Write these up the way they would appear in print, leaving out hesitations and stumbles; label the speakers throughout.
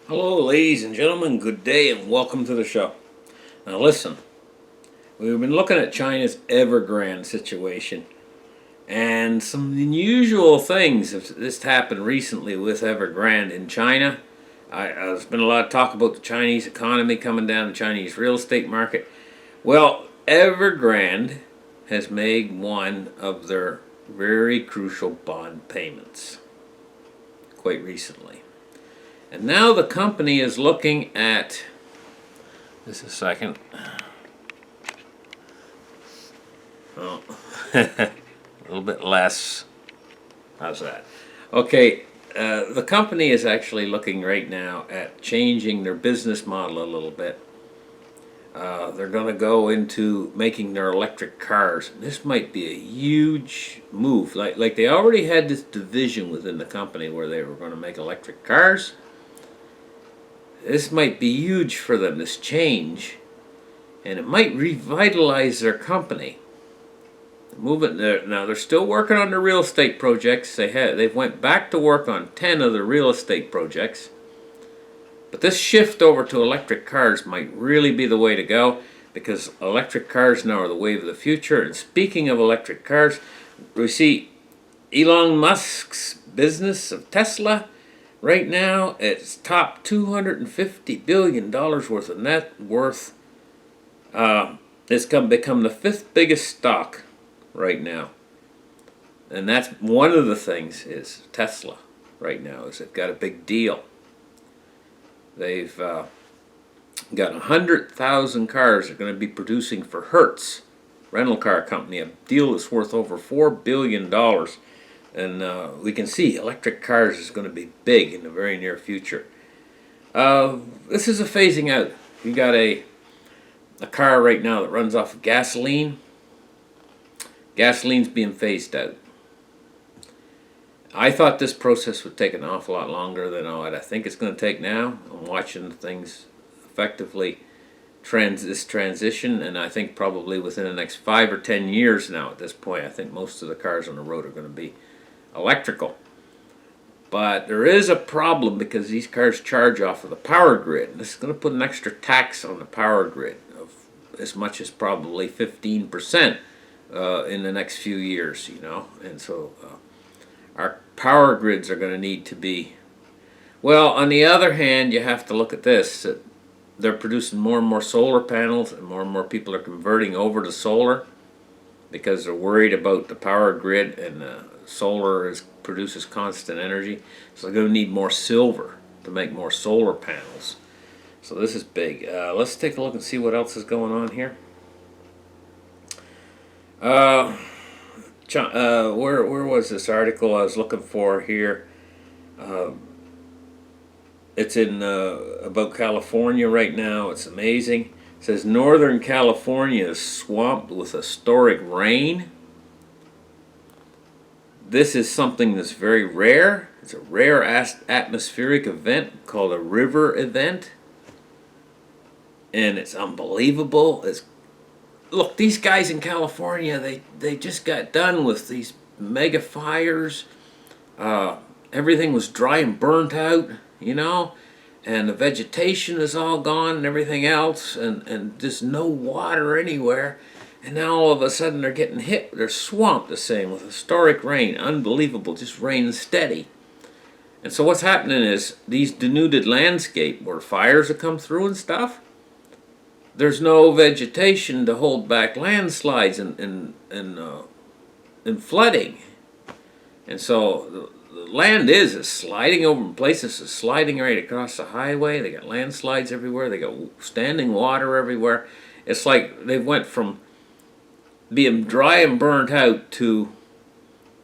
Speaker 1: Hello, ladies and gentlemen. Good day and welcome to the show. Now, listen, we've been looking at China's Evergrande situation and some unusual things have just happened recently with Evergrande in China. There's been a lot of talk about the Chinese economy coming down, the Chinese real estate market. Well, Evergrande has made one of their very crucial bond payments quite recently. And now the company is looking at, just a second, oh, a little bit less, how's that? Okay, the company is actually looking right now at changing their business model a little bit. They're going to go into making their electric cars. This might be a huge move. Like they already had this division within the company where they were going to make electric cars. This might be huge for them, this change, and it might revitalize their company. Now they're still working on their real estate projects. They've went back to work on 10 of the real estate projects. But this shift over to electric cars might really be the way to go, because electric cars now are the wave of the future. And speaking of electric cars, we see Elon Musk's business of Tesla. Right now, it's top $250 billion worth of net worth. It's become the fifth biggest stock right now. And that's one of the things is Tesla right now, is they've got a big deal. They've got 100,000 cars they're going to be producing for Hertz rental car company, a deal that's worth over $4 billion. And we can see electric cars is going to be big in the very near future. This is a phasing out. You got a car right now that runs off of gasoline. Gasoline's being phased out. I thought this process would take an awful lot longer than what I think it's going to take now. I'm watching things effectively this transition, and I think probably within the next 5 or 10 years now at this point, I think most of the cars on the road are going to be electrical. But there is a problem because these cars charge off of the power grid. This is going to put an extra tax on the power grid of as much as probably 15% in the next few years, And so our power grids are going to need to be... Well, on the other hand, you have to look at this. They're producing more and more solar panels, and more people are converting over to solar because they're worried about the power grid, and solar produces constant energy. So they're going to need more silver to make more solar panels. So this is big. Let's take a look and see what else is going on here. Where was this article I was looking for here? It's in about California right now. It's amazing. It says Northern California is swamped with historic rain. This is something that's very rare. It's a rare atmospheric event called a river event. And it's unbelievable. Look, these guys in California, they just got done with these mega fires. Everything was dry and burnt out, and the vegetation is all gone and everything else, and just no water anywhere. And now all of a sudden they're getting hit. They're swamped, the same, with historic rain. Unbelievable, just rain steady. And so what's happening is these denuded landscape where fires have come through and stuff, there's no vegetation to hold back landslides and flooding. And so the land is sliding over in places. It's sliding right across the highway. They got landslides everywhere. They got standing water everywhere. It's like they went from being dry and burnt out to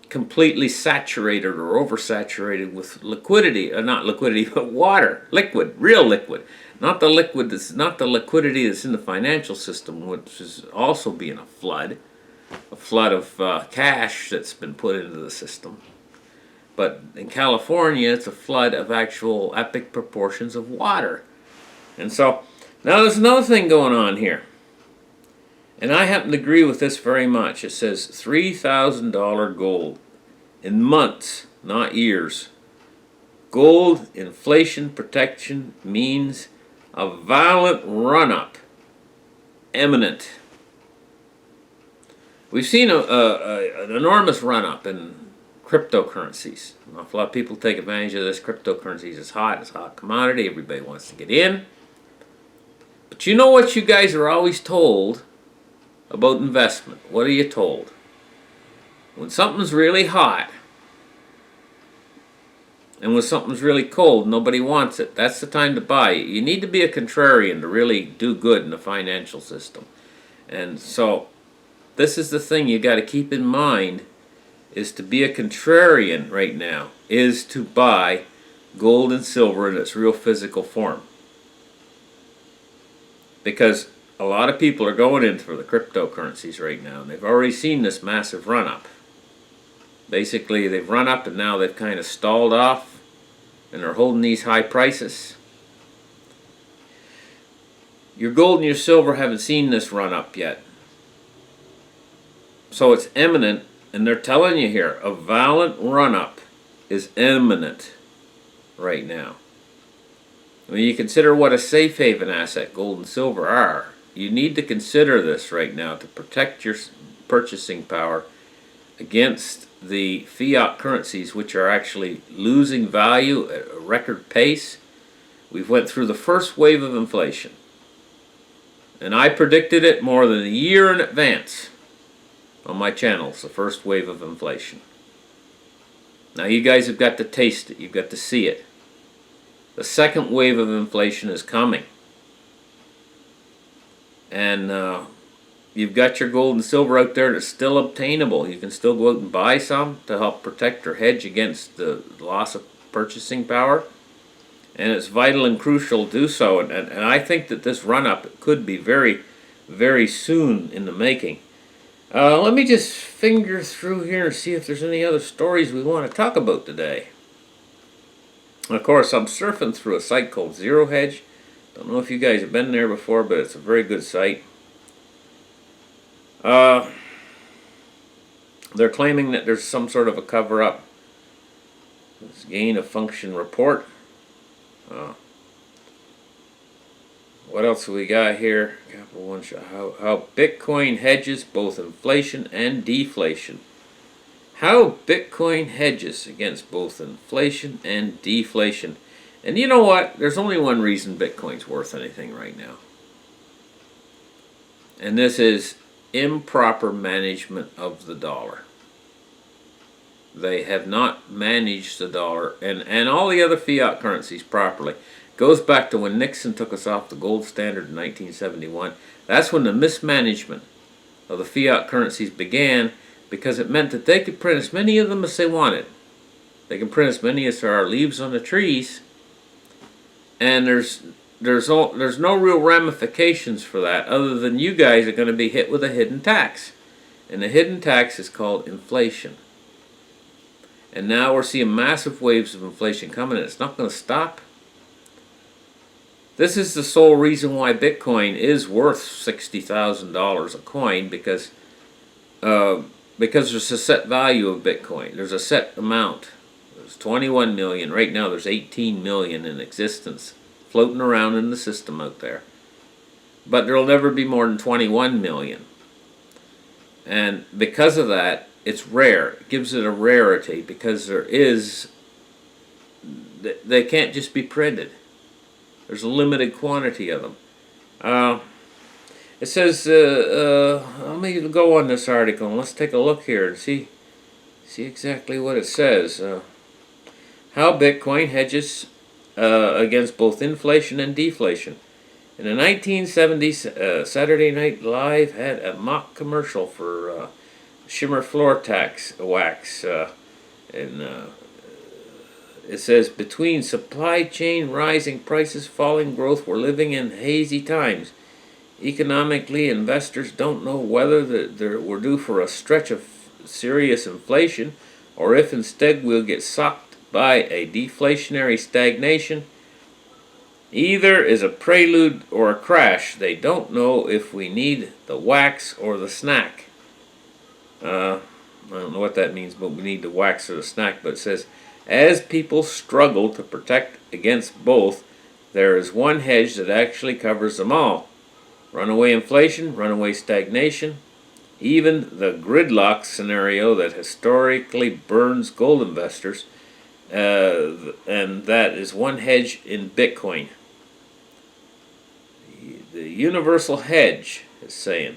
Speaker 1: completely saturated or oversaturated with liquidity, not liquidity, but water, liquid, real liquid. Not the liquidity that's in the financial system, which is also being a flood of cash that's been put into the system. But in California, it's a flood of actual epic proportions of water. And so now there's another thing going on here. And I happen to agree with this very much. It says $3,000 gold in months, not years, gold inflation protection means a violent run-up imminent. We've seen an enormous run-up in cryptocurrencies. An awful lot of people take advantage of this. Cryptocurrencies is hot. It's a hot commodity. Everybody wants to get in. But you know what you guys are always told about investment? What are you told? When something's really hot and when something's really cold, nobody wants it. That's the time to buy. You need to be a contrarian to really do good in the financial system. And so this is the thing you got to keep in mind, is to be a contrarian right now is to buy gold and silver in its real physical form. Because a lot of people are going in for the cryptocurrencies right now, and they've already seen this massive run-up. Basically, they've run up and now they've kind of stalled off, and they're holding these high prices. Your gold and your silver haven't seen this run-up yet. So it's imminent, and they're telling you here, a violent run-up is imminent right now. When you consider what a safe haven asset gold and silver are, you need to consider this right now to protect your purchasing power against the fiat currencies, which are actually losing value at a record pace. We've went through the first wave of inflation, and I predicted it more than a year in advance on my channels, the first wave of inflation. Now you guys have got to taste it, you've got to see it. The second wave of inflation is coming. And you've got your gold and silver out there that's still obtainable. You can still go out and buy some to help protect or hedge against the loss of purchasing power. And it's vital and crucial to do so. And I think that this run-up could be very, very soon in the making. Let me just finger through here and see if there's any other stories we want to talk about today. Of course, I'm surfing through a site called Zero Hedge. Don't know if you guys have been there before, but it's a very good site. They're claiming that there's some sort of a cover-up. This gain of function report. What else we got here? Capital One shot. How Bitcoin hedges both inflation and deflation. How Bitcoin hedges against both inflation and deflation. And you know what? There's only one reason Bitcoin's worth anything right now. And this is improper management of the dollar. They have not managed the dollar and all the other fiat currencies properly. Goes back to when Nixon took us off the gold standard in 1971. That's when the mismanagement of the fiat currencies began, because it meant that they could print as many of them as they wanted. They can print as many as there are leaves on the trees, and there's no real ramifications for that other than you guys are going to be hit with a hidden tax. And the hidden tax is called inflation. And now we're seeing massive waves of inflation coming, and it's not going to stop. This is the sole reason why Bitcoin is worth $60,000 a coin, because there's a set value of Bitcoin. There's a set amount. There's 21 million. Right now there's 18 million in existence floating around in the system out there. But there will never be more than 21 million. And because of that, it's rare. It gives it a rarity because they can't just be printed. There's a limited quantity of them. It says, let me go on this article and let's take a look here and see exactly what it says. How Bitcoin hedges against both inflation and deflation. In the 1970s, Saturday Night Live had a mock commercial for Shimmer Floor Wax. It says, between supply chain, rising prices, falling growth, we're living in hazy times. Economically, investors don't know whether we're due for a stretch of serious inflation or if instead we'll get sucked by a deflationary stagnation. Either is a prelude or a crash. They don't know if we need the wax or the snack. I don't know what that means, but we need the wax or the snack. But it says, As people struggle to protect against both, there is one hedge that actually covers them all. Runaway inflation, runaway stagnation, even the gridlock scenario that historically burns gold investors, and that is one hedge in Bitcoin. The universal hedge is saying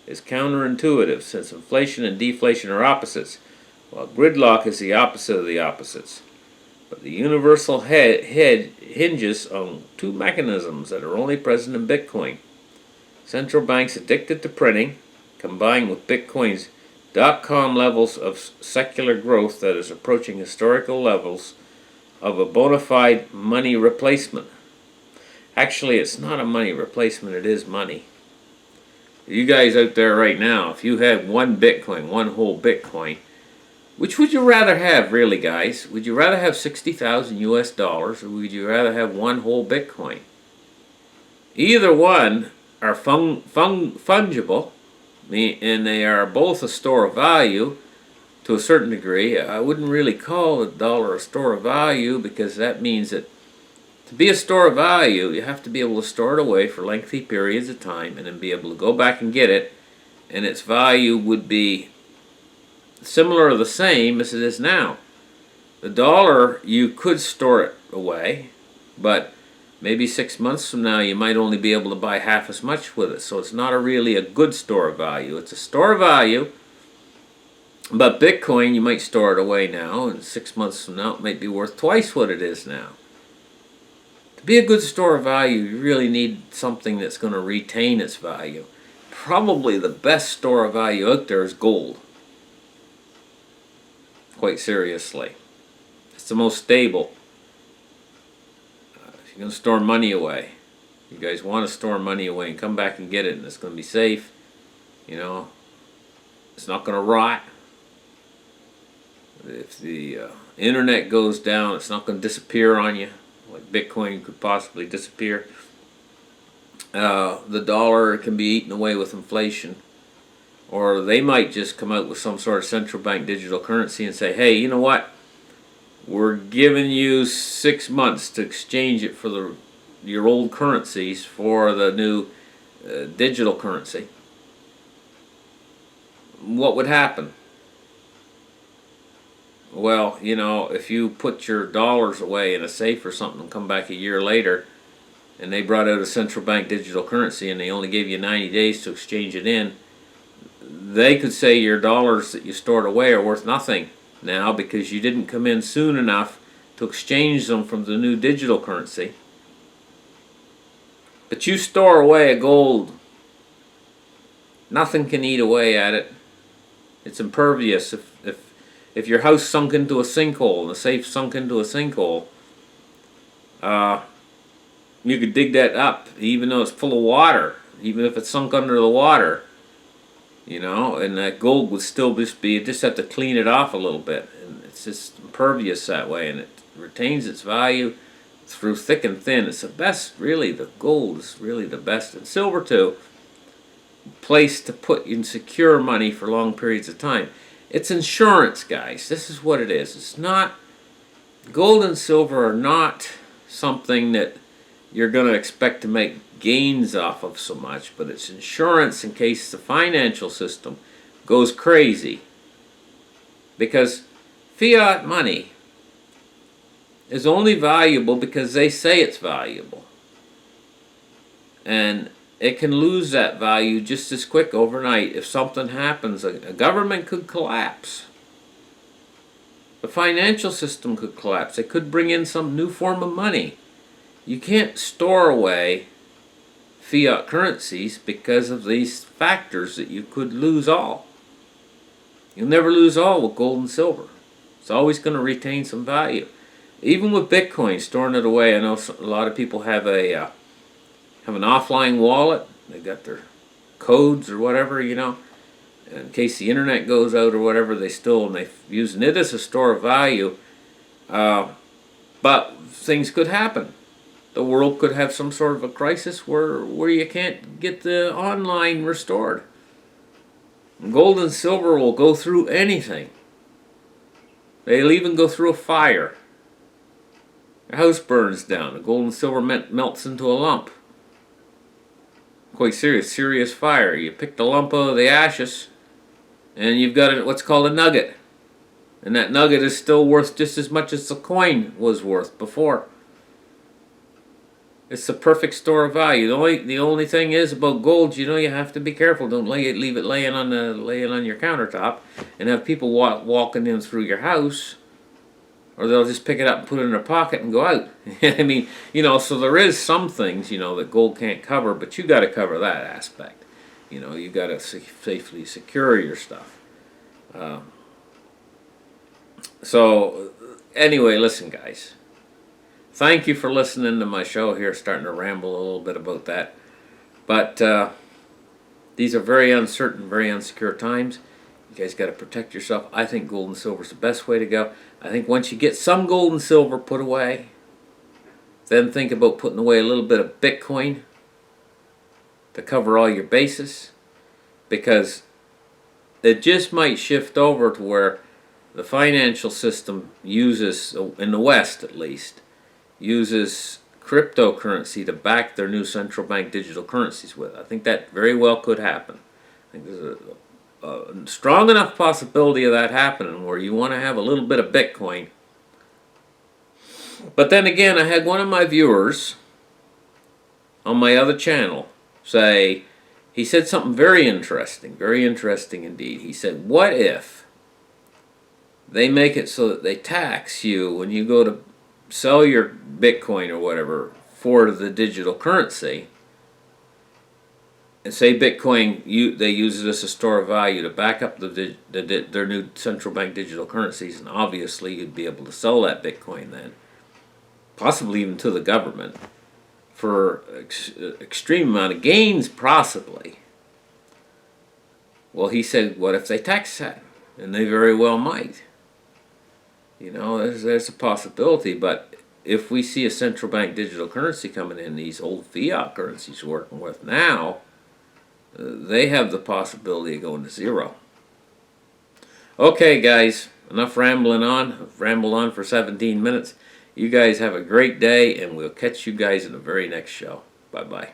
Speaker 1: is counterintuitive since inflation and deflation are opposites, while gridlock is the opposite of the opposites. But the universal hedge hinges on two mechanisms that are only present in Bitcoin. Central banks addicted to printing, combined with Bitcoin's .com levels of secular growth that is approaching historical levels of a bona fide money replacement. Actually, it's not a money replacement, it is money. You guys out there right now, if you had one Bitcoin, one whole Bitcoin, which would you rather have, really, guys? Would you rather have 60,000 US dollars, or would you rather have one whole Bitcoin? Either one are fungible, and they are both a store of value to a certain degree. I wouldn't really call a dollar a store of value, because that means that to be a store of value, you have to be able to store it away for lengthy periods of time and then be able to go back and get it, and its value would be similar or the same as it is now. The dollar, you could store it away, but maybe 6 months from now you might only be able to buy half as much with it. So it's not really a good store of value. It's a store of value, but Bitcoin, you might store it away now, and 6 months from now it might be worth twice what it is now. To be a good store of value, you really need something that's going to retain its value. Probably the best store of value out there is gold. Quite seriously. It's the most stable. If you're going to store money away, you guys want to store money away and come back and get it, and it's going to be safe. You know, it's not going to rot. If the internet goes down, it's not going to disappear on you like Bitcoin could possibly disappear. The dollar can be eaten away with inflation. Or they might just come out with some sort of central bank digital currency and say, hey, you know what? We're giving you 6 months to exchange it for your old currencies for the new digital currency. What would happen? Well, you know, if you put your dollars away in a safe or something and come back a year later and they brought out a central bank digital currency and they only gave you 90 days to exchange it in, they could say your dollars that you stored away are worth nothing now because you didn't come in soon enough to exchange them from the new digital currency. But you store away a gold, nothing can eat away at it. It's impervious. If your house sunk into a sinkhole and the safe sunk into a sinkhole, you could dig that up even though it's full of water, even if it's sunk under the water. You know, and that gold would still you just have to clean it off a little bit. And it's just impervious that way, and it retains its value through thick and thin. It's the best, really. The gold is really the best. And silver, too. Place to put in secure money for long periods of time. It's insurance, guys. This is what it is. It's not, gold and silver are not something that you're going to expect to make gains off of so much, but it's insurance in case the financial system goes crazy. Because fiat money is only valuable because they say it's valuable. And it can lose that value just as quick overnight. If something happens, a government could collapse. The financial system could collapse. They could bring in some new form of money. You can't store away fiat currencies because of these factors that you could lose all. You'll never lose all with gold and silver. It's always going to retain some value. Even with Bitcoin, storing it away, I know a lot of people have an offline wallet. They got their codes or whatever, you know. In case the internet goes out or whatever, and they're using it as a store of value. But things could happen. The world could have some sort of a crisis where you can't get the online restored. Gold and silver will go through anything. They'll even go through a fire. Your house burns down. The gold and silver melts into a lump. Quite serious fire. You pick the lump out of the ashes, and you've got what's called a nugget. And that nugget is still worth just as much as the coin was worth before. It's the perfect store of value. The only thing is about gold, you have to be careful. Don't leave it laying on your countertop, and have people walking in through your house, or they'll just pick it up and put it in their pocket and go out. I mean, so there is some things that gold can't cover, but you got to cover that aspect. You got to safely secure your stuff. So anyway, listen, guys. Thank you for listening to my show here, starting to ramble a little bit about that. But these are very uncertain, very unsecure times. You guys got to protect yourself. I think gold and silver is the best way to go. I think once you get some gold and silver put away, then think about putting away a little bit of Bitcoin to cover all your bases, because it just might shift over to where the financial system uses, in the West at least, uses cryptocurrency to back their new central bank digital currencies with. I think that very well could happen. I think there's a strong enough possibility of that happening where you want to have a little bit of Bitcoin. But then again, I had one of my viewers on my other channel say, he said something very interesting indeed. He said, what if they make it so that they tax you when you go to sell your Bitcoin or whatever for the digital currency, and say Bitcoin, they use it as a store of value to back up their new central bank digital currencies, and obviously you'd be able to sell that Bitcoin then, possibly even to the government, for extreme amount of gains, possibly. Well, he said, what if they tax that? And they very well might. There's a possibility, but if we see a central bank digital currency coming in, these old fiat currencies we're working with now, they have the possibility of going to zero. Okay, guys, enough rambling on. I've rambled on for 17 minutes. You guys have a great day, and we'll catch you guys in the very next show. Bye-bye.